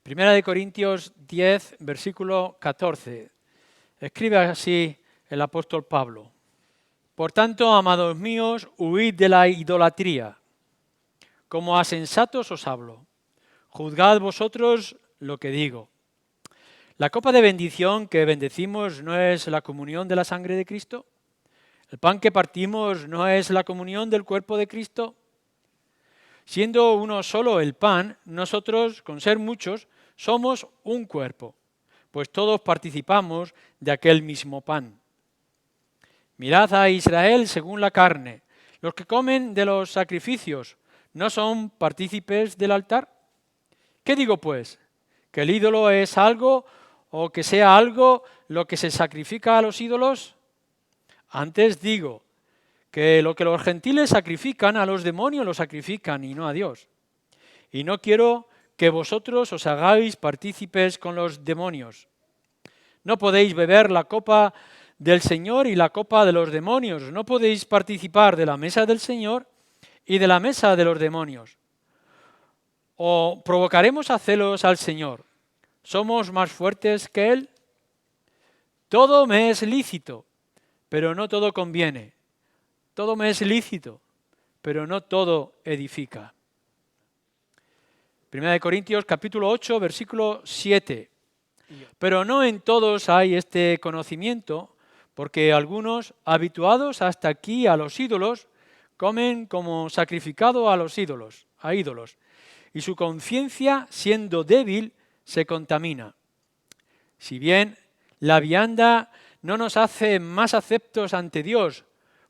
Primera de Corintios 10, versículo 14. Escribe así el apóstol Pablo. Por tanto, amados míos, huid de la idolatría. Como a sensatos os hablo. Juzgad vosotros lo que digo. La copa de bendición que bendecimos no es la comunión de la sangre de Cristo. El pan que partimos no es la comunión del cuerpo de Cristo. Siendo uno solo el pan, nosotros, con ser muchos, somos un cuerpo, pues todos participamos de aquel mismo pan. Mirad a Israel según la carne. Los que comen de los sacrificios, ¿no son partícipes del altar? ¿Qué digo pues? ¿Que el ídolo es algo o que sea algo lo que se sacrifica a los ídolos? Antes digo que lo que los gentiles sacrifican a los demonios lo sacrifican y no a Dios. Y no quiero que vosotros os hagáis partícipes con los demonios. No podéis beber la copa del Señor y la copa de los demonios. No podéis participar de la mesa del Señor y de la mesa de los demonios. ¿O provocaremos a celos al Señor? ¿Somos más fuertes que Él? Todo me es lícito, pero no todo conviene. Todo me es lícito, pero no todo edifica. Primera de Corintios capítulo 8, versículo 7. Pero no en todos hay este conocimiento, porque algunos, habituados hasta aquí a los ídolos, comen como sacrificado a los ídolos, y su conciencia, siendo débil, se contamina. Si bien la vianda no nos hace más aceptos ante Dios,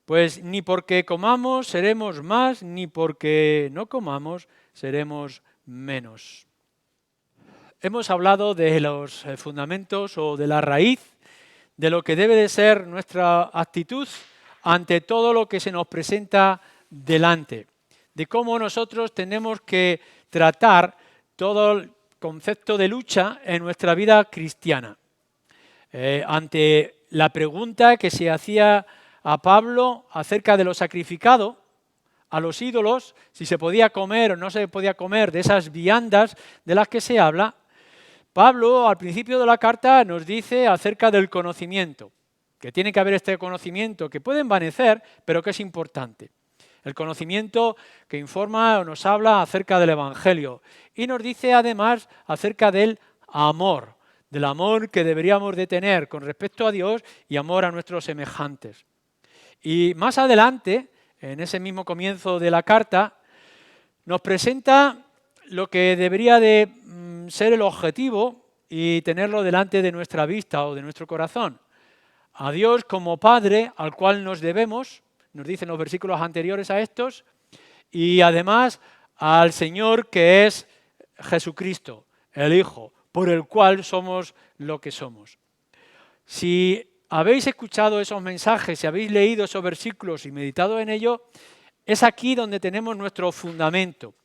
pues ni porque comamos seremos más, ni porque no comamos seremos menos. Hemos hablado de los fundamentos o de la raíz de lo que debe de ser nuestra actitud ante todo lo que se nos presenta delante, de cómo nosotros tenemos que tratar todo el concepto de lucha en nuestra vida cristiana. Ante la pregunta que se hacía a Pablo acerca de lo sacrificado a los ídolos, si se podía comer o no se podía comer de esas viandas de las que se habla, Pablo al principio de la carta nos dice acerca del conocimiento, que tiene que haber este conocimiento que puede envanecer, pero que es importante. El conocimiento que informa o nos habla acerca del Evangelio y nos dice además acerca del amor que deberíamos de tener con respecto a Dios y amor a nuestros semejantes. Y más adelante, en ese mismo comienzo de la carta, nos presenta lo que debería de ser el objetivo y tenerlo delante de nuestra vista o de nuestro corazón. A Dios como Padre al cual nos debemos, nos dicen los versículos anteriores a estos, y además al Señor que es Jesucristo, el Hijo, por el cual somos lo que somos. Si habéis escuchado esos mensajes, si habéis leído esos versículos y meditado en ello, es aquí donde tenemos nuestro fundamento.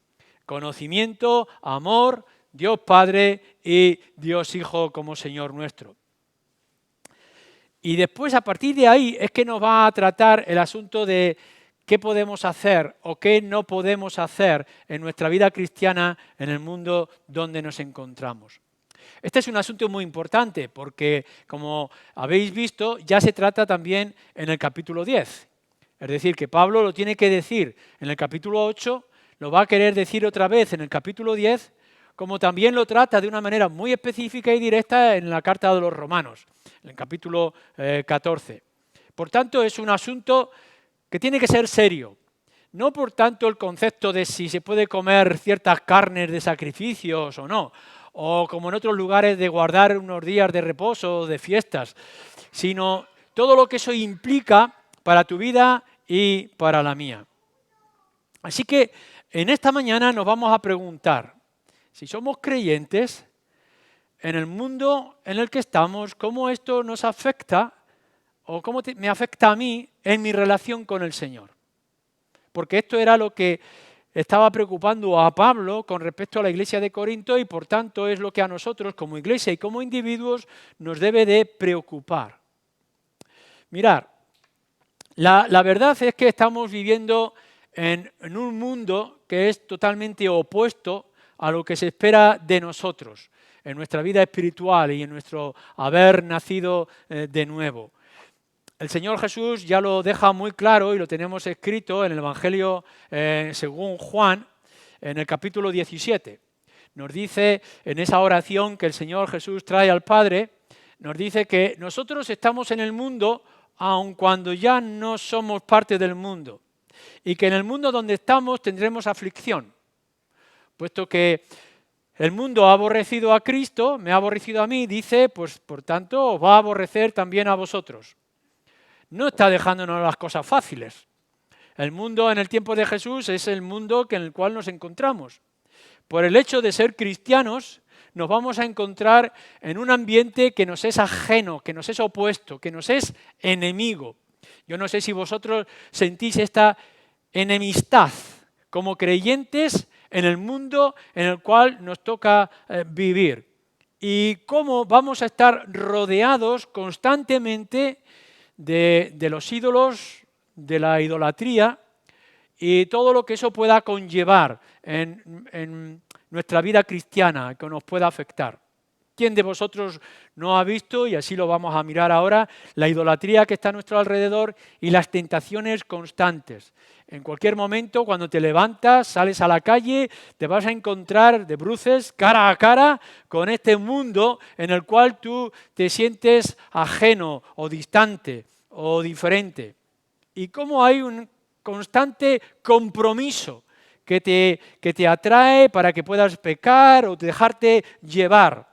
Conocimiento, amor, Dios Padre y Dios Hijo como Señor nuestro. Y después, a partir de ahí, es que nos va a tratar el asunto de qué podemos hacer o qué no podemos hacer en nuestra vida cristiana en el mundo donde nos encontramos. Este es un asunto muy importante porque, como habéis visto, ya se trata también en el capítulo 10. Es decir, que Pablo lo tiene que decir en el capítulo 8, lo va a querer decir otra vez en el capítulo 10, como también lo trata de una manera muy específica y directa en la carta de los Romanos, en el capítulo 14. Por tanto, es un asunto que tiene que ser serio. No por tanto el concepto de si se puede comer ciertas carnes de sacrificios o no, o como en otros lugares de guardar unos días de reposo o de fiestas, sino todo lo que eso implica para tu vida y para la mía. Así que en esta mañana nos vamos a preguntar, si somos creyentes, en el mundo en el que estamos, cómo esto nos afecta o cómo me afecta a mí en mi relación con el Señor. Porque esto era lo que estaba preocupando a Pablo con respecto a la iglesia de Corinto y por tanto es lo que a nosotros como iglesia y como individuos nos debe de preocupar. Mirad, la verdad es que estamos viviendo en un mundo que es totalmente opuesto a lo que se espera de nosotros. en nuestra vida espiritual y en nuestro haber nacido de nuevo. El Señor Jesús ya lo deja muy claro y lo tenemos escrito en el Evangelio según Juan, en el capítulo 17. Nos dice en esa oración que el Señor Jesús trae al Padre, nos dice que nosotros estamos en el mundo aun cuando ya no somos parte del mundo y que en el mundo donde estamos tendremos aflicción, puesto que el mundo ha aborrecido a Cristo, me ha aborrecido a mí, dice, pues por tanto os va a aborrecer también a vosotros. No está dejándonos las cosas fáciles. El mundo en el tiempo de Jesús es el mundo en el cual nos encontramos. Por el hecho de ser cristianos, nos vamos a encontrar en un ambiente que nos es ajeno, que nos es opuesto, que nos es enemigo. Yo no sé si vosotros sentís esta enemistad como creyentes en el mundo en el cual nos toca vivir. Y cómo vamos a estar rodeados constantemente de los ídolos, de la idolatría y todo lo que eso pueda conllevar en nuestra vida cristiana, que nos pueda afectar. ¿Quién de vosotros no ha visto, y así lo vamos a mirar ahora, la idolatría que está a nuestro alrededor y las tentaciones constantes? En cualquier momento, cuando te levantas, sales a la calle, te vas a encontrar de bruces, cara a cara, con este mundo en el cual tú te sientes ajeno o distante o diferente. Y cómo hay un constante compromiso que te atrae para que puedas pecar o dejarte llevar.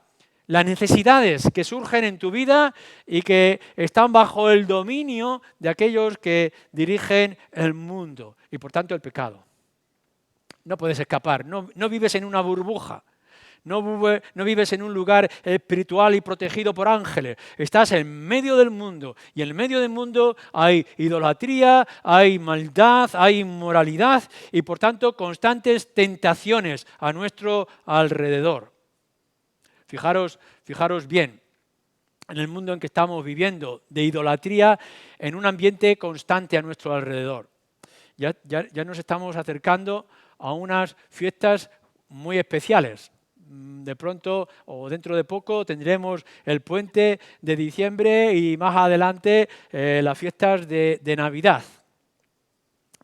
Las necesidades que surgen en tu vida y que están bajo el dominio de aquellos que dirigen el mundo y por tanto el pecado. No puedes escapar, no vives en una burbuja, no vives en un lugar espiritual y protegido por ángeles. Estás en medio del mundo y en medio del mundo hay idolatría, hay maldad, hay inmoralidad y por tanto constantes tentaciones a nuestro alrededor. Fijaros bien, en el mundo en que estamos viviendo, de idolatría en un ambiente constante a nuestro alrededor. Ya nos estamos acercando a unas fiestas muy especiales. De pronto o dentro de poco tendremos el puente de diciembre y más adelante las fiestas de Navidad.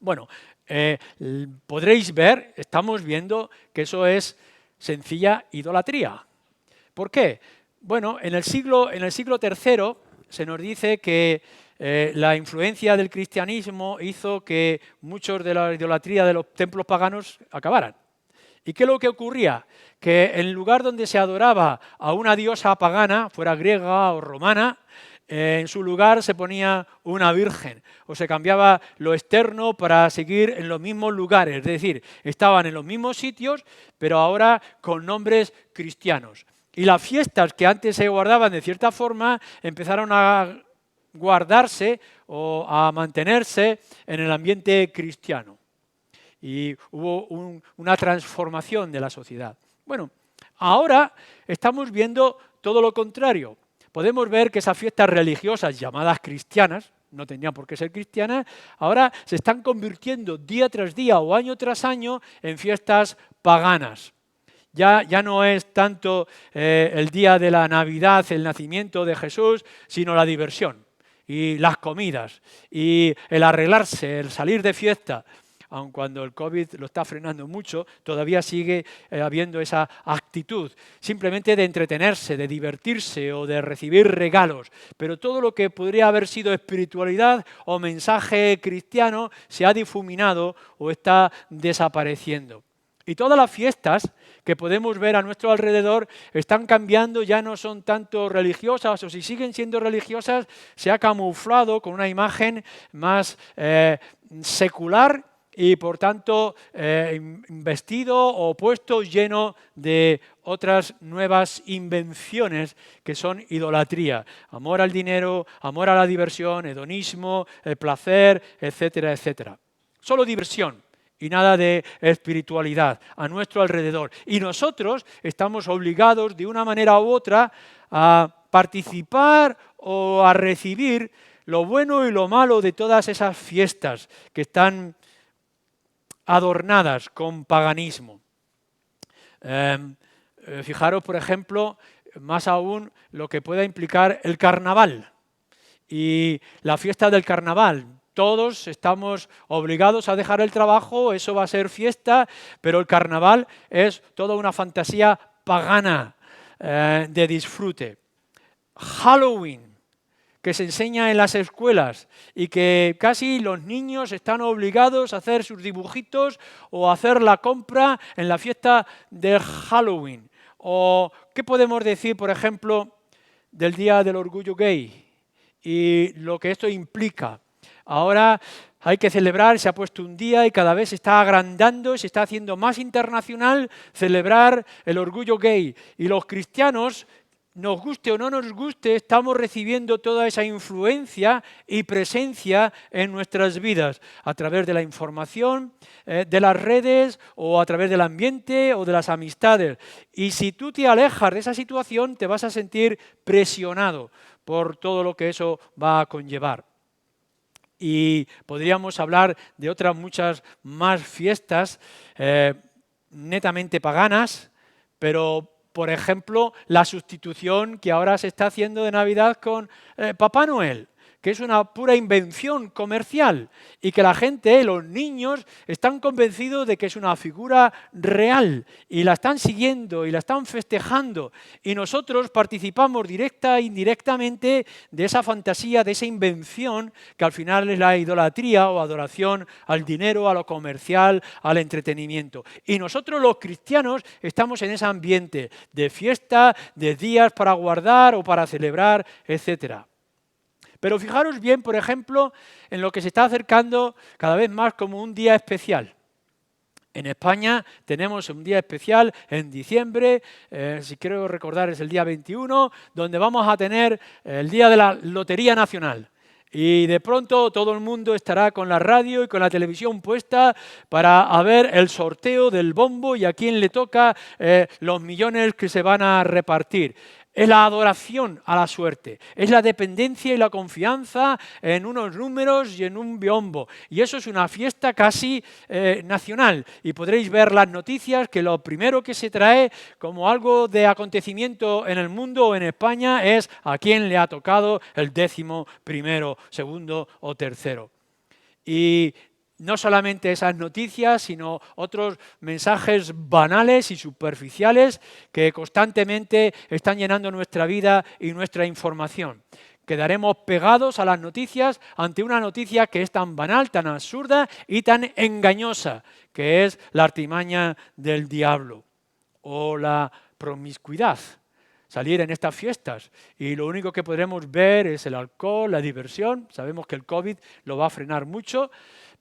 Bueno, podréis ver, estamos viendo que eso es sencilla idolatría. ¿Por qué? Bueno, en el siglo III se nos dice que la influencia del cristianismo hizo que muchos de la idolatría de los templos paganos acabaran. ¿Y qué es lo que ocurría? Que en el lugar donde se adoraba a una diosa pagana, fuera griega o romana, en su lugar se ponía una virgen o se cambiaba lo externo para seguir en los mismos lugares, es decir, estaban en los mismos sitios, pero ahora con nombres cristianos. Y las fiestas que antes se guardaban de cierta forma empezaron a guardarse o a mantenerse en el ambiente cristiano. Y hubo una transformación de la sociedad. Bueno, ahora estamos viendo todo lo contrario. Podemos ver que esas fiestas religiosas llamadas cristianas, no tenían por qué ser cristianas, ahora se están convirtiendo día tras día o año tras año en fiestas paganas. Ya no es tanto el día de la Navidad, el nacimiento de Jesús, sino la diversión y las comidas y el arreglarse, el salir de fiesta. Aun cuando el COVID lo está frenando mucho, todavía sigue habiendo esa actitud, simplemente de entretenerse, de divertirse o de recibir regalos. Pero todo lo que podría haber sido espiritualidad o mensaje cristiano se ha difuminado o está desapareciendo. Y todas las fiestas que podemos ver a nuestro alrededor están cambiando, ya no son tanto religiosas, o si siguen siendo religiosas, se ha camuflado con una imagen más secular y por tanto vestido o puesto lleno de otras nuevas invenciones que son idolatría. Amor al dinero, amor a la diversión, hedonismo, placer, etcétera, etcétera. Solo diversión y nada de espiritualidad a nuestro alrededor. Y nosotros estamos obligados de una manera u otra a participar o a recibir lo bueno y lo malo de todas esas fiestas que están adornadas con paganismo. Fijaros, por ejemplo, más aún lo que pueda implicar el carnaval y la fiesta del carnaval. Todos estamos obligados a dejar el trabajo, eso va a ser fiesta, pero el carnaval es toda una fantasía pagana de disfrute. Halloween, que se enseña en las escuelas y que casi los niños están obligados a hacer sus dibujitos o a hacer la compra en la fiesta de Halloween. ¿O qué podemos decir, por ejemplo, del Día del Orgullo Gay y lo que esto implica? Ahora hay que celebrar, se ha puesto un día y cada vez se está agrandando, se está haciendo más internacional celebrar el orgullo gay. Y los cristianos, nos guste o no nos guste, estamos recibiendo toda esa influencia y presencia en nuestras vidas a través de la información, de las redes o a través del ambiente o de las amistades. Y si tú te alejas de esa situación, te vas a sentir presionado por todo lo que eso va a conllevar. Y podríamos hablar de otras muchas más fiestas netamente paganas, pero por ejemplo, la sustitución que ahora se está haciendo de Navidad con Papá Noel, que es una pura invención comercial y que la gente, los niños, están convencidos de que es una figura real y la están siguiendo y la están festejando. Y nosotros participamos directa e indirectamente de esa fantasía, de esa invención que al final es la idolatría o adoración al dinero, a lo comercial, al entretenimiento. Y nosotros los cristianos estamos en ese ambiente de fiesta, de días para guardar o para celebrar, etcétera. Pero fijaros bien, por ejemplo, en lo que se está acercando cada vez más como un día especial. En España tenemos un día especial en diciembre, si quiero recordar es el día 21, donde vamos a tener el día de la Lotería Nacional. Y de pronto todo el mundo estará con la radio y con la televisión puesta para ver el sorteo del bombo y a quién le toca los millones que se van a repartir. Es la adoración a la suerte, es la dependencia y la confianza en unos números y en un biombo. Y eso es una fiesta casi nacional. Y podréis ver las noticias que lo primero que se trae como algo de acontecimiento en el mundo o en España es a quién le ha tocado el 11º, segundo o tercero. Y no solamente esas noticias, sino otros mensajes banales y superficiales que constantemente están llenando nuestra vida y nuestra información. Quedaremos pegados a las noticias ante una noticia que es tan banal, tan absurda y tan engañosa, que es la artimaña del diablo o la promiscuidad. Salir en estas fiestas y lo único que podremos ver es el alcohol, la diversión. Sabemos que el COVID lo va a frenar mucho,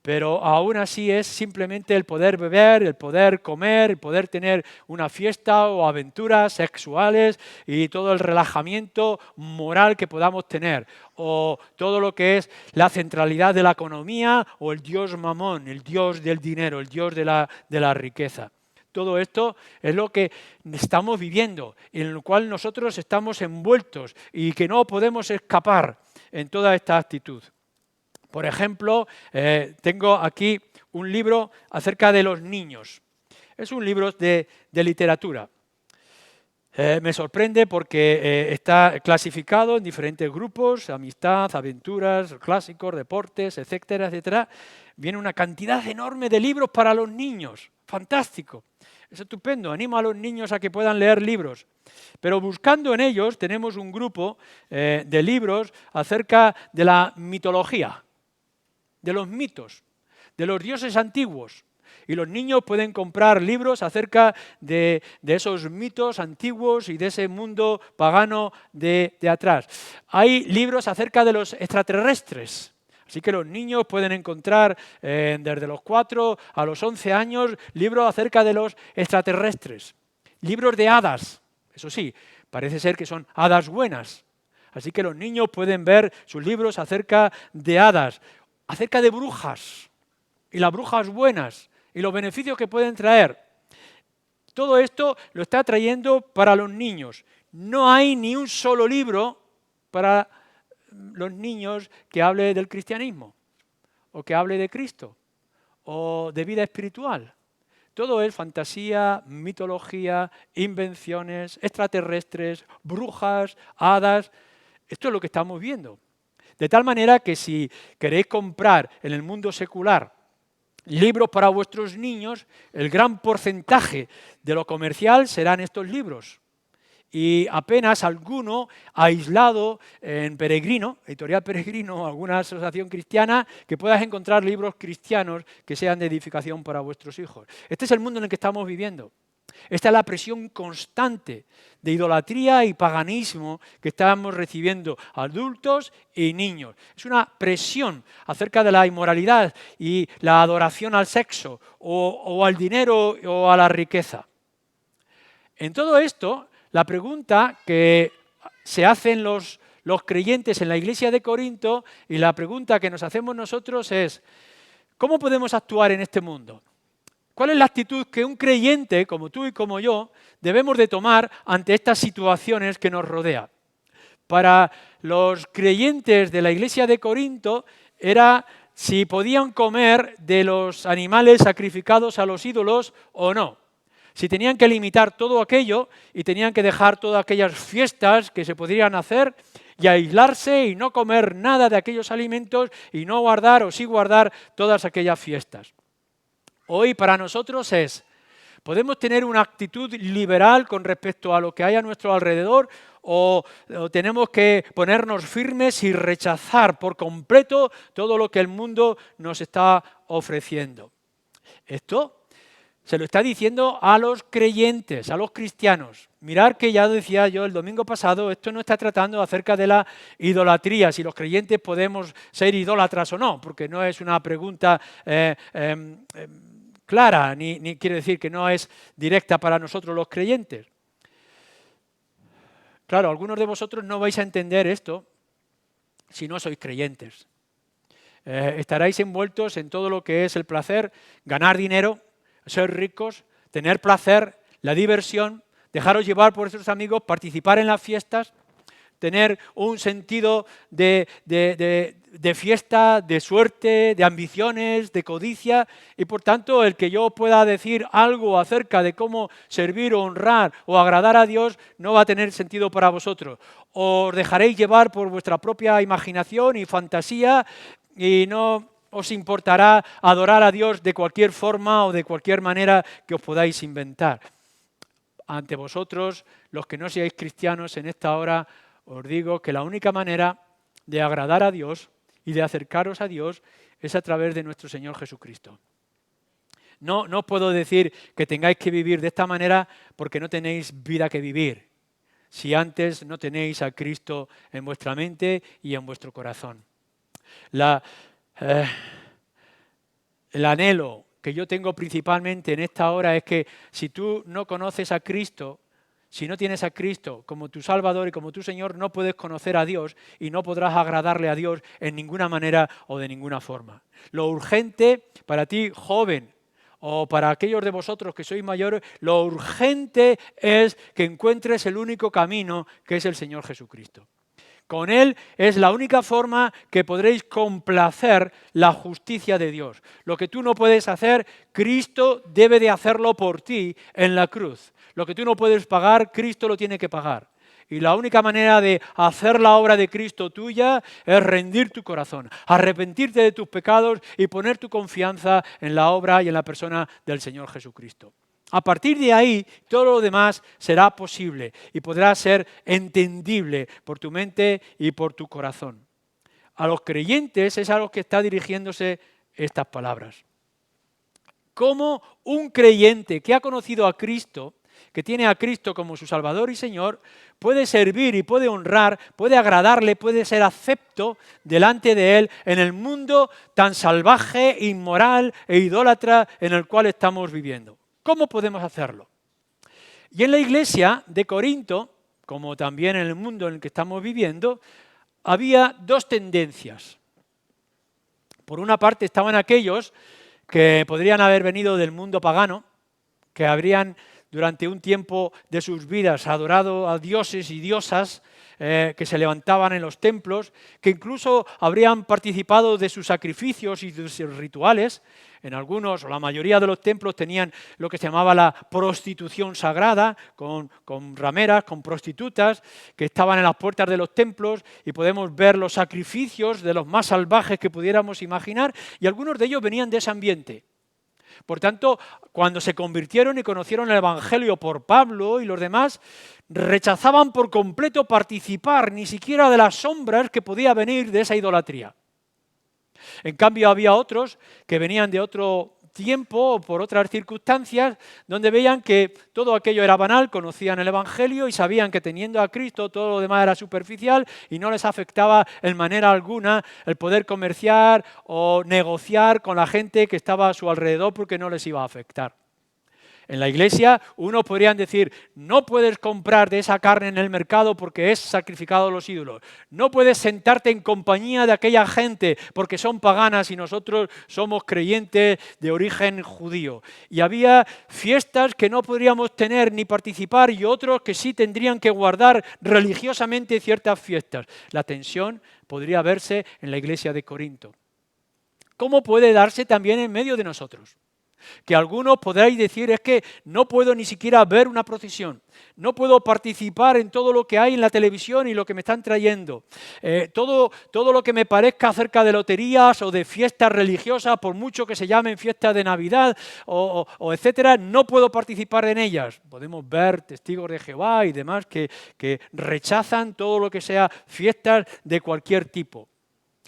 pero aún así es simplemente el poder beber, el poder comer, el poder tener una fiesta o aventuras sexuales y todo el relajamiento moral que podamos tener. O todo lo que es la centralidad de la economía o el dios mamón, el dios del dinero, el dios de la riqueza. Todo esto es lo que estamos viviendo, en lo cual nosotros estamos envueltos y que no podemos escapar en toda esta actitud. Por ejemplo, tengo aquí un libro acerca de los niños. Es un libro de literatura. Me sorprende porque está clasificado en diferentes grupos, amistad, aventuras, clásicos, deportes, etcétera, etcétera. Viene una cantidad enorme de libros para los niños. Fantástico. Es estupendo. Animo a los niños a que puedan leer libros. Pero buscando en ellos tenemos un grupo de libros acerca de la mitología, de los mitos, de los dioses antiguos. Y los niños pueden comprar libros acerca de esos mitos antiguos y de ese mundo pagano de atrás. Hay libros acerca de los extraterrestres. Así que los niños pueden encontrar desde los 4 a los 11 años libros acerca de los extraterrestres. Libros de hadas. Eso sí, parece ser que son hadas buenas. Así que los niños pueden ver sus libros acerca de hadas, acerca de brujas y las brujas buenas y los beneficios que pueden traer. Todo esto lo está trayendo para los niños. No hay ni un solo libro para los niños que hable del cristianismo o que hable de Cristo o de vida espiritual. Todo es fantasía, mitología, invenciones, extraterrestres, brujas, hadas. Esto es lo que estamos viendo. De tal manera que si queréis comprar en el mundo secular libros para vuestros niños, el gran porcentaje de lo comercial serán estos libros. Y apenas alguno aislado en Peregrino, Editorial Peregrino, alguna asociación cristiana, que puedas encontrar libros cristianos que sean de edificación para vuestros hijos. Este es el mundo en el que estamos viviendo. Esta es la presión constante de idolatría y paganismo que estamos recibiendo adultos y niños. Es una presión acerca de la inmoralidad y la adoración al sexo o al dinero o a la riqueza. En todo esto, la pregunta que se hacen los creyentes en la iglesia de Corinto y la pregunta que nos hacemos nosotros es, ¿cómo podemos actuar en este mundo? ¿Cuál es la actitud que un creyente, como tú y como yo, debemos de tomar ante estas situaciones que nos rodean? Para los creyentes de la iglesia de Corinto era si podían comer de los animales sacrificados a los ídolos o no. Si tenían que limitar todo aquello y tenían que dejar todas aquellas fiestas que se podrían hacer y aislarse y no comer nada de aquellos alimentos y no guardar o sí guardar todas aquellas fiestas. Hoy para nosotros podemos tener una actitud liberal con respecto a lo que hay a nuestro alrededor o tenemos que ponernos firmes y rechazar por completo todo lo que el mundo nos está ofreciendo. Esto se lo está diciendo a los creyentes, a los cristianos. Mirad que ya decía yo el domingo pasado, esto no está tratando acerca de la idolatría, si los creyentes podemos ser idólatras o no, porque no es una pregunta clara, ni quiere decir que no es directa para nosotros los creyentes. Claro, algunos de vosotros no vais a entender esto si no sois creyentes. Estaréis envueltos en todo lo que es el placer, ganar dinero, ser ricos, tener placer, la diversión, dejaros llevar por vuestros amigos, participar en las fiestas, tener un sentido de fiesta, de suerte, de ambiciones, de codicia, y por tanto el que yo pueda decir algo acerca de cómo servir, honrar o agradar a Dios no va a tener sentido para vosotros. Os dejaréis llevar por vuestra propia imaginación y fantasía y no os importará adorar a Dios de cualquier forma o de cualquier manera que os podáis inventar. Ante vosotros, los que no seáis cristianos en esta hora, os digo que la única manera de agradar a Dios y de acercaros a Dios es a través de nuestro Señor Jesucristo. No puedo decir que tengáis que vivir de esta manera porque no tenéis vida que vivir, si antes no tenéis a Cristo en vuestra mente y en vuestro corazón. El anhelo que yo tengo principalmente en esta hora es que si tú no conoces a Cristo, si no tienes a Cristo como tu Salvador y como tu Señor, no puedes conocer a Dios y no podrás agradarle a Dios en ninguna manera o de ninguna forma. Lo urgente para ti, joven, o para aquellos de vosotros que sois mayores, lo urgente es que encuentres el único camino que es el Señor Jesucristo. Con Él es la única forma que podréis complacer la justicia de Dios. Lo que tú no puedes hacer, Cristo debe de hacerlo por ti en la cruz. Lo que tú no puedes pagar, Cristo lo tiene que pagar. Y la única manera de hacer la obra de Cristo tuya es rendir tu corazón, arrepentirte de tus pecados y poner tu confianza en la obra y en la persona del Señor Jesucristo. A partir de ahí, todo lo demás será posible y podrá ser entendible por tu mente y por tu corazón. A los creyentes es a los que está dirigiéndose estas palabras. ¿Cómo un creyente que ha conocido a Cristo, que tiene a Cristo como su Salvador y Señor, puede servir y puede honrar, puede agradarle, puede ser acepto delante de Él en el mundo tan salvaje, inmoral e idólatra en el cual estamos viviendo? ¿Cómo podemos hacerlo? Y en la iglesia de Corinto, como también en el mundo en el que estamos viviendo, había dos tendencias. Por una parte estaban aquellos que podrían haber venido del mundo pagano, que habrían durante un tiempo de sus vidas adorado a dioses y diosas que se levantaban en los templos, que incluso habrían participado de sus sacrificios y de sus rituales. En algunos, o la mayoría de los templos tenían lo que se llamaba la prostitución sagrada, con rameras, con prostitutas, que estaban en las puertas de los templos, y podemos ver los sacrificios de los más salvajes que pudiéramos imaginar, y algunos de ellos venían de ese ambiente. Por tanto, cuando se convirtieron y conocieron el Evangelio por Pablo y los demás, rechazaban por completo participar ni siquiera de las sombras que podía venir de esa idolatría. En cambio, había otros que venían de otro tiempo o por otras circunstancias, donde veían que todo aquello era banal, conocían el Evangelio y sabían que teniendo a Cristo todo lo demás era superficial y no les afectaba en manera alguna el poder comerciar o negociar con la gente que estaba a su alrededor, porque no les iba a afectar. En la iglesia, unos podrían decir, no puedes comprar de esa carne en el mercado porque es sacrificado a los ídolos. No puedes sentarte en compañía de aquella gente porque son paganas y nosotros somos creyentes de origen judío. Y había fiestas que no podríamos tener ni participar y otros que sí tendrían que guardar religiosamente ciertas fiestas. La tensión podría verse en la iglesia de Corinto. ¿Cómo puede darse también en medio de nosotros? Que algunos podréis decir, es que no puedo ni siquiera ver una procesión, no puedo participar en todo lo que hay en la televisión y lo que me están trayendo. Todo lo que me parezca acerca de loterías o de fiestas religiosas, por mucho que se llamen fiestas de Navidad o etcétera, no puedo participar en ellas. Podemos ver testigos de Jehová y demás que rechazan todo lo que sea fiestas de cualquier tipo.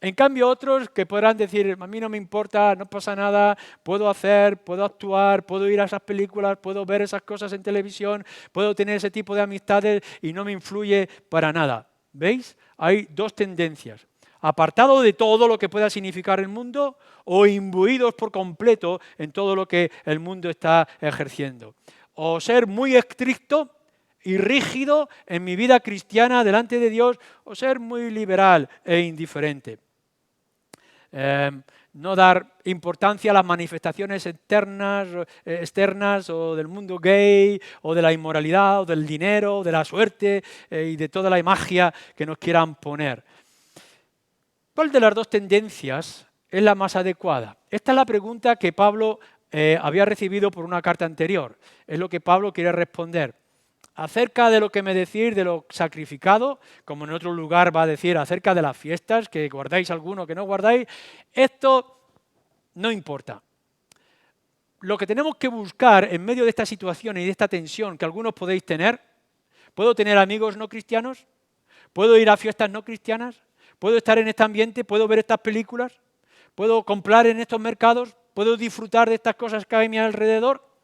En cambio, otros que podrán decir, a mí no me importa, no pasa nada, puedo hacer, puedo actuar, puedo ir a esas películas, puedo ver esas cosas en televisión, puedo tener ese tipo de amistades y no me influye para nada. ¿Veis? Hay dos tendencias. Apartado de todo lo que pueda significar el mundo o imbuidos por completo en todo lo que el mundo está ejerciendo. O ser muy estricto y rígido en mi vida cristiana delante de Dios, o ser muy liberal e indiferente. No dar importancia a las manifestaciones externas o del mundo gay o de la inmoralidad o del dinero o de la suerte y de toda la magia que nos quieran poner. ¿Cuál de las dos tendencias es la más adecuada? Esta es la pregunta que Pablo había recibido por una carta anterior. Es lo que Pablo quiere responder. Acerca de lo que me decís de lo sacrificado, como en otro lugar va a decir acerca de las fiestas, que guardáis alguno, que no guardáis, esto no importa. Lo que tenemos que buscar en medio de esta situación y de esta tensión que algunos podéis tener, ¿puedo tener amigos no cristianos? ¿Puedo ir a fiestas no cristianas? ¿Puedo estar en este ambiente? ¿Puedo ver estas películas? ¿Puedo comprar en estos mercados? ¿Puedo disfrutar de estas cosas que hay a mi alrededor?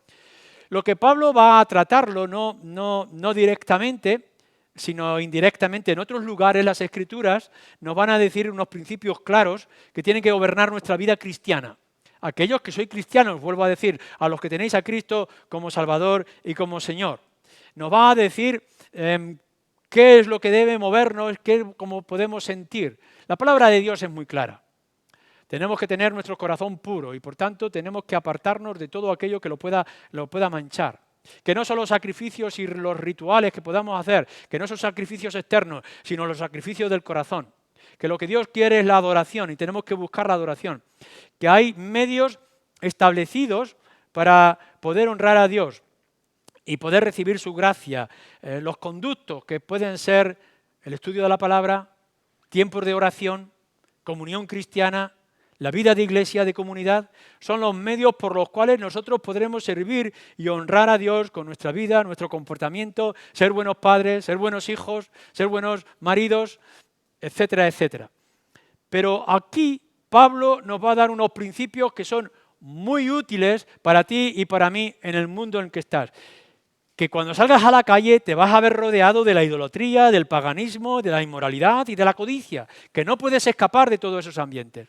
Lo que Pablo va a tratarlo no directamente, sino indirectamente en otros lugares, las Escrituras nos van a decir unos principios claros que tienen que gobernar nuestra vida cristiana. Aquellos que sois cristianos, vuelvo a decir, a los que tenéis a Cristo como Salvador y como Señor. Nos va a decir qué es lo que debe movernos, cómo podemos sentir. La palabra de Dios es muy clara. Tenemos que tener nuestro corazón puro y por tanto tenemos que apartarnos de todo aquello que lo pueda manchar. Que no son los sacrificios y los rituales que podamos hacer, que no son sacrificios externos, sino los sacrificios del corazón. Que lo que Dios quiere es la adoración y tenemos que buscar la adoración. Que hay medios establecidos para poder honrar a Dios y poder recibir su gracia. Los conductos que pueden ser el estudio de la palabra, tiempos de oración, comunión cristiana, la vida de iglesia, de comunidad, son los medios por los cuales nosotros podremos servir y honrar a Dios con nuestra vida, nuestro comportamiento, ser buenos padres, ser buenos hijos, ser buenos maridos, etcétera, etcétera. Pero aquí Pablo nos va a dar unos principios que son muy útiles para ti y para mí en el mundo en el que estás. Que cuando salgas a la calle te vas a ver rodeado de la idolatría, del paganismo, de la inmoralidad y de la codicia, que no puedes escapar de todos esos ambientes.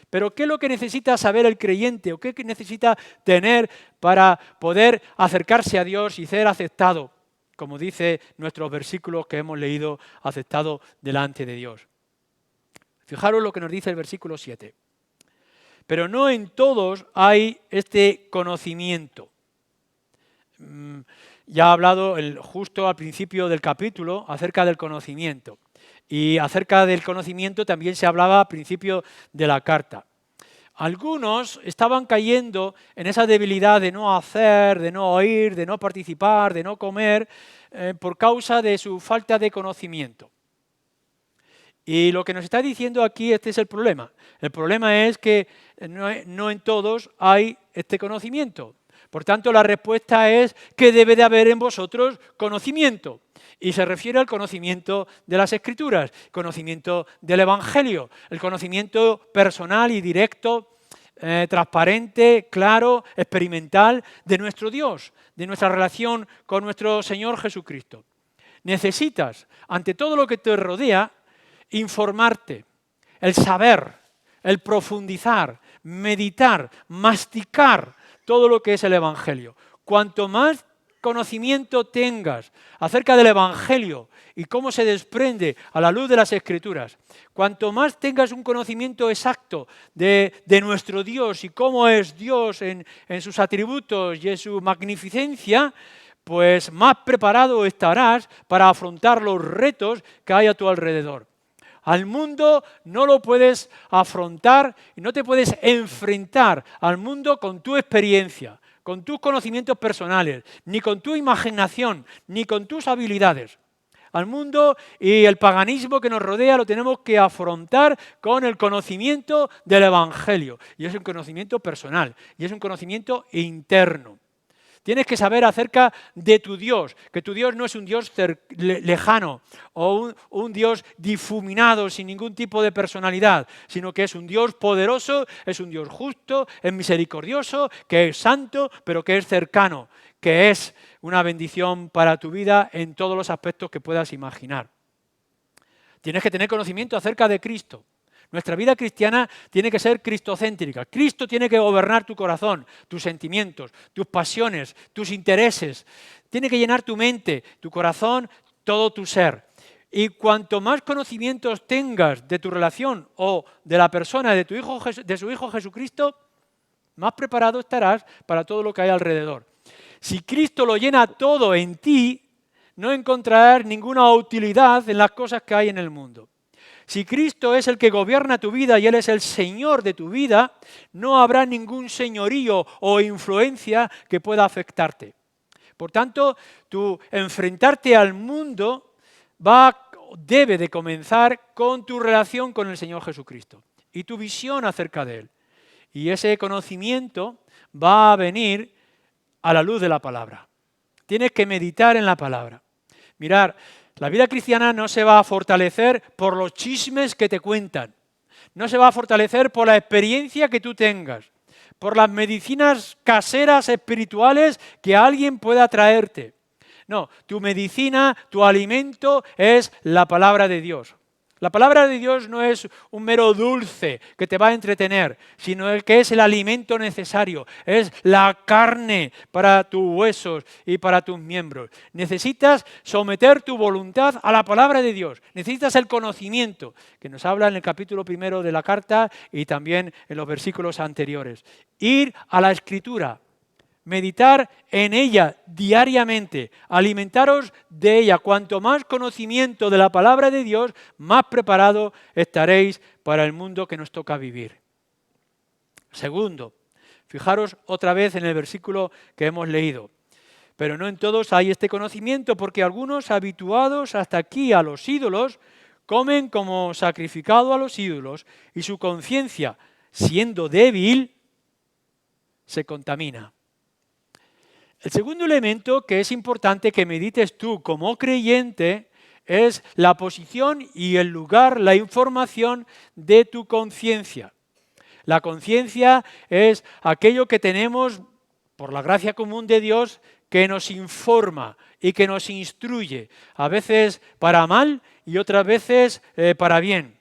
Pero ¿qué es lo que necesita saber el creyente o qué necesita tener para poder acercarse a Dios y ser aceptado? Como dice nuestros versículos que hemos leído, aceptado delante de Dios. Fijaros lo que nos dice el versículo 7. Pero no en todos hay este conocimiento. ya ha hablado justo al principio del capítulo acerca del conocimiento. Y acerca del conocimiento también se hablaba al principio de la carta. Algunos estaban cayendo en esa debilidad de no hacer, de no oír, de no participar, de no comer, por causa de su falta de conocimiento. Y lo que nos está diciendo aquí, este es el problema. El problema es que no en todos hay este conocimiento. Por tanto, la respuesta es que debe de haber en vosotros conocimiento. Y se refiere al conocimiento de las Escrituras, conocimiento del Evangelio, el conocimiento personal y directo, transparente, claro, experimental de nuestro Dios, de nuestra relación con nuestro Señor Jesucristo. Necesitas, ante todo lo que te rodea, informarte, el saber, el profundizar, meditar, masticar todo lo que es el Evangelio. Cuanto más conocimiento tengas acerca del Evangelio y cómo se desprende a la luz de las Escrituras, cuanto más tengas un conocimiento exacto de nuestro Dios y cómo es Dios en sus atributos y en su magnificencia, pues más preparado estarás para afrontar los retos que hay a tu alrededor. Al mundo no lo puedes afrontar y no te puedes enfrentar al mundo con tu experiencia, con tus conocimientos personales, ni con tu imaginación, ni con tus habilidades. Al mundo y el paganismo que nos rodea lo tenemos que afrontar con el conocimiento del Evangelio. Y es un conocimiento personal, y es un conocimiento interno. Tienes que saber acerca de tu Dios, que tu Dios no es un Dios lejano o un Dios difuminado sin ningún tipo de personalidad, sino que es un Dios poderoso, es un Dios justo, es misericordioso, que es santo, pero que es cercano, que es una bendición para tu vida en todos los aspectos que puedas imaginar. Tienes que tener conocimiento acerca de Cristo. Nuestra vida cristiana tiene que ser cristocéntrica. Cristo tiene que gobernar tu corazón, tus sentimientos, tus pasiones, tus intereses. Tiene que llenar tu mente, tu corazón, todo tu ser. Y cuanto más conocimientos tengas de tu relación o de la persona de su Hijo Jesucristo, más preparado estarás para todo lo que hay alrededor. Si Cristo lo llena todo en ti, no encontrarás ninguna utilidad en las cosas que hay en el mundo. Si Cristo es el que gobierna tu vida y Él es el Señor de tu vida, no habrá ningún señorío o influencia que pueda afectarte. Por tanto, tu enfrentarte al mundo debe de comenzar con tu relación con el Señor Jesucristo y tu visión acerca de Él. Y ese conocimiento va a venir a la luz de la palabra. Tienes que meditar en la palabra. Mirar, la vida cristiana no se va a fortalecer por los chismes que te cuentan, no se va a fortalecer por la experiencia que tú tengas, por las medicinas caseras espirituales que alguien pueda traerte. No, tu medicina, tu alimento es la palabra de Dios. La palabra de Dios no es un mero dulce que te va a entretener, sino el que es el alimento necesario, es la carne para tus huesos y para tus miembros. Necesitas someter tu voluntad a la palabra de Dios, necesitas el conocimiento, que nos habla en el capítulo 1 de la carta y también en los versículos anteriores. Ir a la Escritura, meditar en ella diariamente, alimentaros de ella. Cuanto más conocimiento de la palabra de Dios, más preparados estaréis para el mundo que nos toca vivir. Segundo, fijaros otra vez en el versículo que hemos leído. Pero no en todos hay este conocimiento, porque algunos, habituados hasta aquí a los ídolos, comen como sacrificado a los ídolos, y su conciencia, siendo débil, se contamina. El segundo elemento que es importante que medites tú como creyente es la posición y el lugar, la información de tu conciencia. La conciencia es aquello que tenemos por la gracia común de Dios que nos informa y que nos instruye, a veces para mal y otras veces para bien.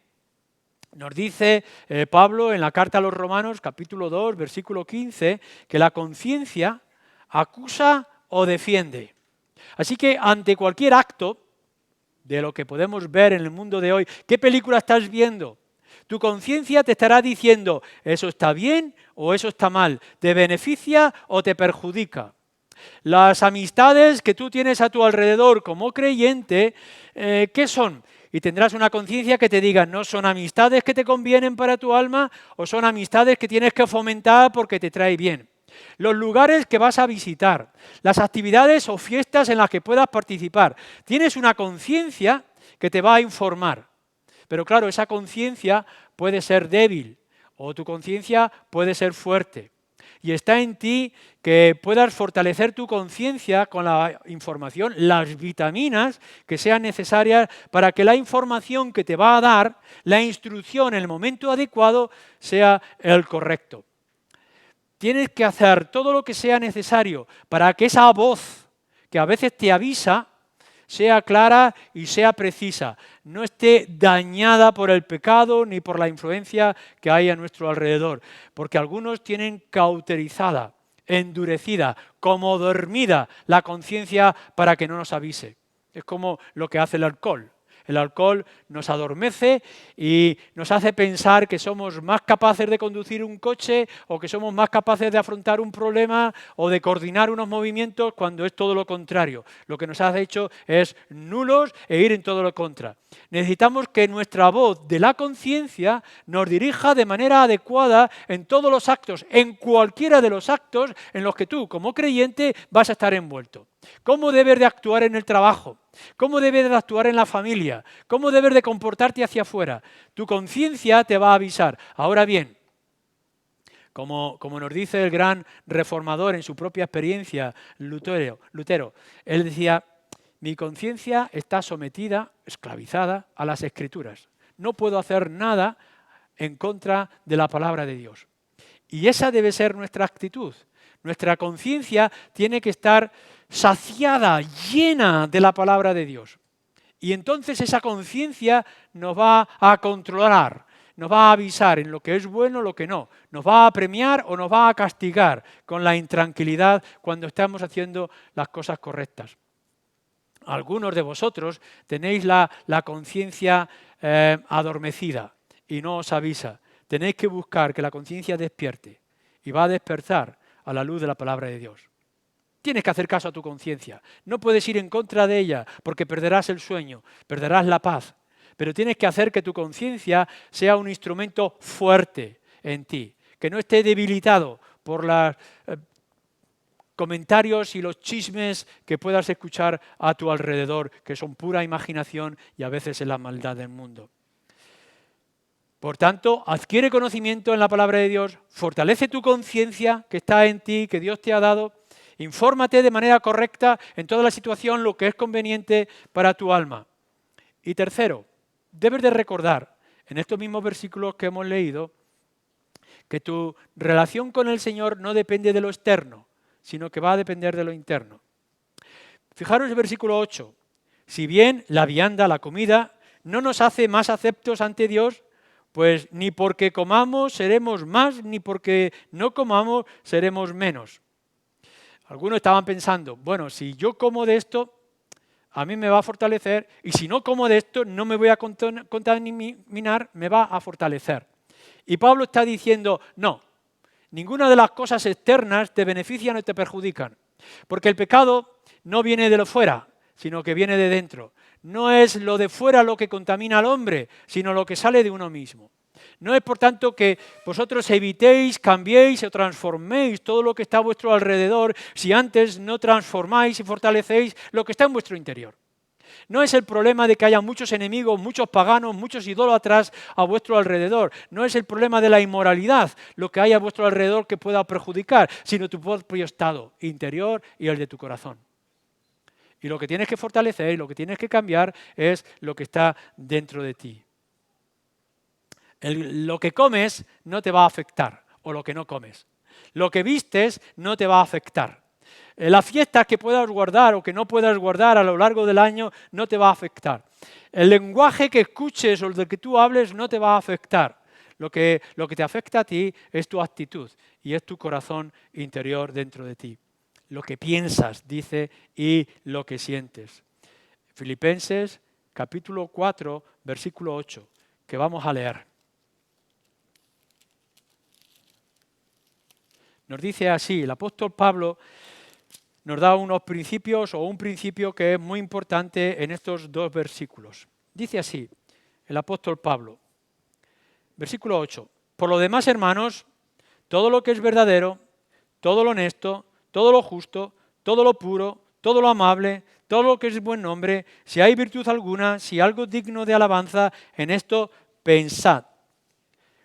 Nos dice Pablo en la carta a los Romanos, capítulo 2, versículo 15, que la conciencia acusa o defiende. Así que ante cualquier acto de lo que podemos ver en el mundo de hoy, ¿qué película estás viendo? Tu conciencia te estará diciendo, ¿eso está bien o eso está mal? ¿Te beneficia o te perjudica? Las amistades que tú tienes a tu alrededor como creyente, ¿qué son? Y tendrás una conciencia que te diga, ¿no son amistades que te convienen para tu alma o son amistades que tienes que fomentar porque te trae bien? Los lugares que vas a visitar, las actividades o fiestas en las que puedas participar. Tienes una conciencia que te va a informar. Pero claro, esa conciencia puede ser débil o tu conciencia puede ser fuerte. Y está en ti que puedas fortalecer tu conciencia con la información, las vitaminas que sean necesarias para que la información que te va a dar, la instrucción en el momento adecuado, sea el correcto. Tienes que hacer todo lo que sea necesario para que esa voz que a veces te avisa sea clara y sea precisa, no esté dañada por el pecado ni por la influencia que hay a nuestro alrededor, porque algunos tienen cauterizada, endurecida, como dormida la conciencia para que no nos avise. Es como lo que hace el alcohol. El alcohol nos adormece y nos hace pensar que somos más capaces de conducir un coche o que somos más capaces de afrontar un problema o de coordinar unos movimientos cuando es todo lo contrario. Lo que nos ha hecho es nulos e ir en todo lo contra. Necesitamos que nuestra voz de la conciencia nos dirija de manera adecuada en todos los actos, en cualquiera de los actos en los que tú, como creyente, vas a estar envuelto. ¿Cómo debes de actuar en el trabajo? ¿Cómo debes de actuar en la familia? ¿Cómo debes de comportarte hacia afuera? Tu conciencia te va a avisar. Ahora bien, como nos dice el gran reformador en su propia experiencia, Lutero, él decía, mi conciencia está sometida, esclavizada a las Escrituras. No puedo hacer nada en contra de la palabra de Dios. Y esa debe ser nuestra actitud. Nuestra conciencia tiene que estar saciada, llena de la palabra de Dios. Y entonces esa conciencia nos va a controlar, nos va a avisar en lo que es bueno, lo que no. Nos va a premiar o nos va a castigar con la intranquilidad cuando estamos haciendo las cosas correctas. Algunos de vosotros tenéis la conciencia adormecida y no os avisa. Tenéis que buscar que la conciencia despierte y va a despertar a la luz de la palabra de Dios. Tienes que hacer caso a tu conciencia. No puedes ir en contra de ella porque perderás el sueño, perderás la paz. Pero tienes que hacer que tu conciencia sea un instrumento fuerte en ti, que no esté debilitado por los comentarios y los chismes que puedas escuchar a tu alrededor, que son pura imaginación y a veces es la maldad del mundo. Por tanto, adquiere conocimiento en la palabra de Dios, fortalece tu conciencia que está en ti, que Dios te ha dado, infórmate de manera correcta en toda la situación lo que es conveniente para tu alma. Y tercero, debes de recordar en estos mismos versículos que hemos leído que tu relación con el Señor no depende de lo externo, sino que va a depender de lo interno. Fijaros el versículo 8. Si bien la vianda, la comida, no nos hace más aceptos ante Dios, pues ni porque comamos seremos más, ni porque no comamos seremos menos. Algunos estaban pensando, bueno, si yo como de esto, a mí me va a fortalecer, y si no como de esto, no me voy a contaminar, me va a fortalecer. Y Pablo está diciendo, no, ninguna de las cosas externas te benefician o te perjudican, porque el pecado no viene de lo fuera, sino que viene de dentro. No es lo de fuera lo que contamina al hombre, sino lo que sale de uno mismo. No es por tanto que vosotros evitéis, cambiéis o transforméis todo lo que está a vuestro alrededor si antes no transformáis y fortalecéis lo que está en vuestro interior. No es el problema de que haya muchos enemigos, muchos paganos, muchos idólatras a vuestro alrededor. No es el problema de la inmoralidad lo que hay a vuestro alrededor que pueda perjudicar, sino tu propio estado interior y el de tu corazón. Y lo que tienes que fortalecer y lo que tienes que cambiar es lo que está dentro de ti. Lo que comes no te va a afectar, o lo que no comes. Lo que vistes no te va a afectar. Las fiestas que puedas guardar o que no puedas guardar a lo largo del año no te va a afectar. El lenguaje que escuches o del que tú hables no te va a afectar. Lo que te afecta a ti es tu actitud y es tu corazón interior dentro de ti. Lo que piensas, dice, y lo que sientes. Filipenses capítulo 4, versículo 8, que vamos a leer. Nos dice así, el apóstol Pablo nos da unos principios o un principio que es muy importante en estos dos versículos. Dice así el apóstol Pablo, versículo 8. Por lo demás, hermanos, todo lo que es verdadero, todo lo honesto, todo lo justo, todo lo puro, todo lo amable, todo lo que es buen nombre, si hay virtud alguna, si algo digno de alabanza, en esto pensad.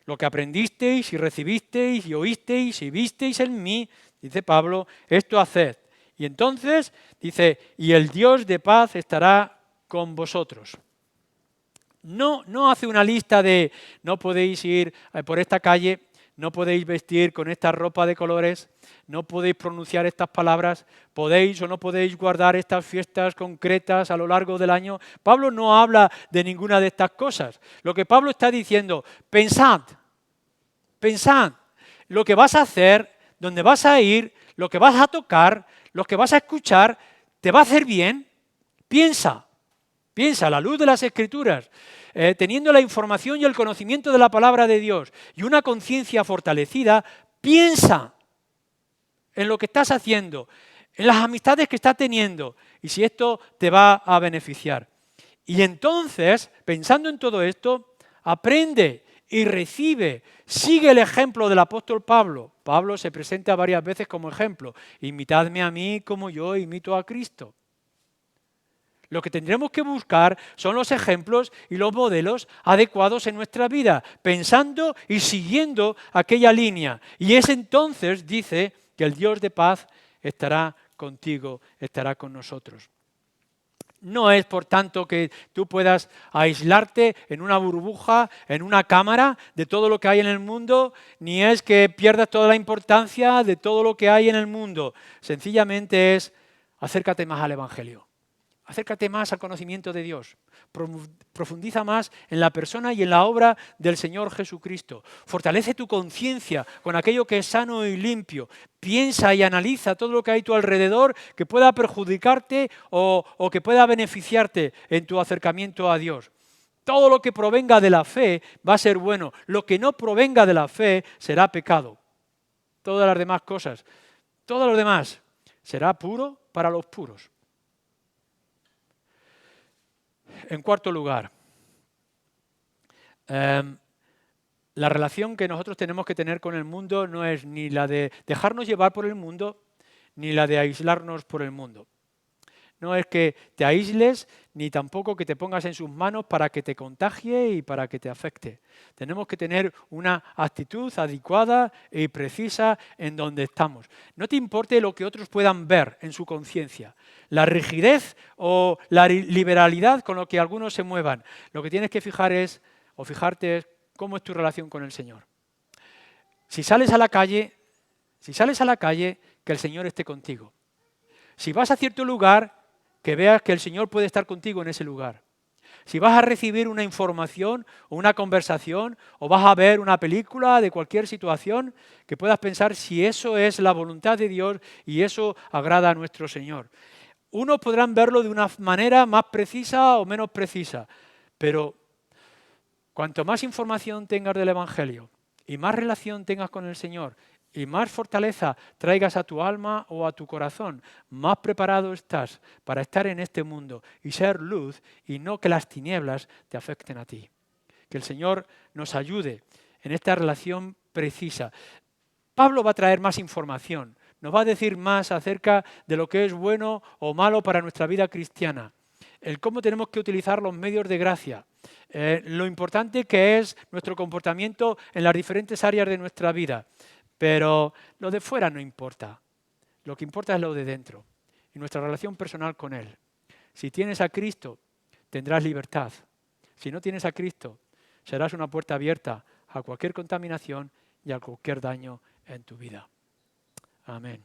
Lo que aprendisteis y recibisteis y oísteis y visteis en mí, dice Pablo, esto haced. Y entonces dice, y el Dios de paz estará con vosotros. No hace una lista de no podéis ir por esta calle, no podéis vestir con esta ropa de colores, no podéis pronunciar estas palabras, podéis o no podéis guardar estas fiestas concretas a lo largo del año. Pablo no habla de ninguna de estas cosas. Lo que Pablo está diciendo, pensad lo que vas a hacer, dónde vas a ir, lo que vas a tocar, lo que vas a escuchar, ¿te va a hacer bien? Piensa a la luz de las Escrituras, teniendo la información y el conocimiento de la palabra de Dios y una conciencia fortalecida, piensa en lo que estás haciendo, en las amistades que estás teniendo y si esto te va a beneficiar. Y entonces, pensando en todo esto, aprende y recibe, sigue el ejemplo del apóstol Pablo. Pablo se presenta varias veces como ejemplo. Imitadme a mí como yo imito a Cristo. Lo que tendremos que buscar son los ejemplos y los modelos adecuados en nuestra vida, pensando y siguiendo aquella línea. Y es entonces, dice, que el Dios de paz estará contigo, estará con nosotros. No es, por tanto, que tú puedas aislarte en una burbuja, en una cámara de todo lo que hay en el mundo, ni es que pierdas toda la importancia de todo lo que hay en el mundo. Sencillamente es, acércate más al Evangelio. Acércate más al conocimiento de Dios. Profundiza más en la persona y en la obra del Señor Jesucristo. Fortalece tu conciencia con aquello que es sano y limpio. Piensa y analiza todo lo que hay a tu alrededor que pueda perjudicarte o que pueda beneficiarte en tu acercamiento a Dios. Todo lo que provenga de la fe va a ser bueno. Lo que no provenga de la fe será pecado. Todas las demás cosas, todo lo demás será puro para los puros. En cuarto lugar, la relación que nosotros tenemos que tener con el mundo no es ni la de dejarnos llevar por el mundo, ni la de aislarnos por el mundo. No es que te aísles, ni tampoco que te pongas en sus manos para que te contagie y para que te afecte. Tenemos que tener una actitud adecuada y precisa en donde estamos. No te importe lo que otros puedan ver en su conciencia, la rigidez o la liberalidad con lo que algunos se muevan. Lo que tienes que fijarte es cómo es tu relación con el Señor. Si sales a la calle, que el Señor esté contigo. Si vas a cierto lugar, que veas que el Señor puede estar contigo en ese lugar. Si vas a recibir una información o una conversación o vas a ver una película de cualquier situación, que puedas pensar si eso es la voluntad de Dios y eso agrada a nuestro Señor. Unos podrán verlo de una manera más precisa o menos precisa, pero cuanto más información tengas del Evangelio y más relación tengas con el Señor, y más fortaleza traigas a tu alma o a tu corazón, más preparado estás para estar en este mundo y ser luz y no que las tinieblas te afecten a ti. Que el Señor nos ayude en esta relación precisa. Pablo va a traer más información, nos va a decir más acerca de lo que es bueno o malo para nuestra vida cristiana, el cómo tenemos que utilizar los medios de gracia, lo importante que es nuestro comportamiento en las diferentes áreas de nuestra vida. Pero lo de fuera no importa, lo que importa es lo de dentro y nuestra relación personal con Él. Si tienes a Cristo, tendrás libertad. Si no tienes a Cristo, serás una puerta abierta a cualquier contaminación y a cualquier daño en tu vida. Amén.